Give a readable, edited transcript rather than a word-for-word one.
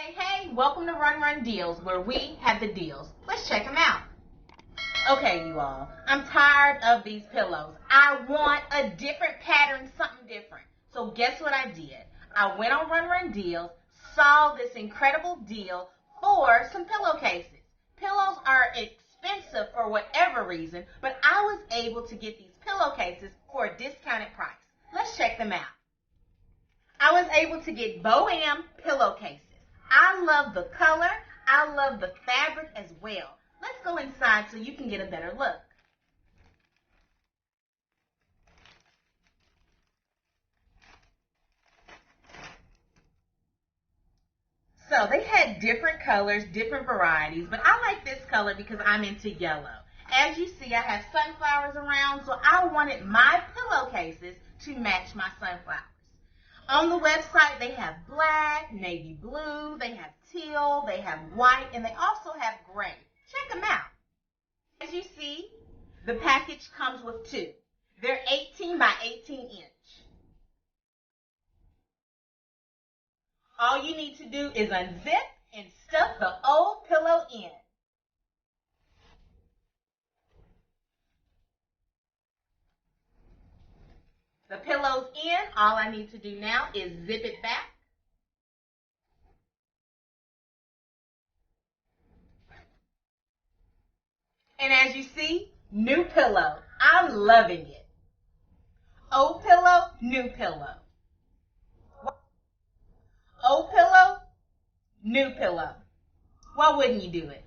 Hey, welcome to Run Deals, where we have the deals. Let's check them out. Okay, you all, I'm tired of these pillows. I want a different pattern, something different. So guess what I did? I went on Run Deals, saw this incredible deal for some pillowcases. Pillows are expensive for whatever reason, but I was able to get these pillowcases for a discounted price. Let's check them out. I was able to get Bohem pillowcases. I love the color. I love the fabric as well. Let's go inside so you can get a better look. So they had different colors, different varieties, but I like this color because I'm into yellow. As you see, I have sunflowers around, so I wanted my pillowcases to match my sunflowers. On the website, they have black, navy blue, they have teal, they have white, and they also have gray. Check them out. As you see, the package comes with two. They're 18 by 18 inch. All you need to do is unzip and stuff the old pillow in. The pillow's in. All I need to do now is zip it back. And as you see, new pillow. I'm loving it. Old pillow, new pillow. Old pillow, new pillow. Why wouldn't you do it?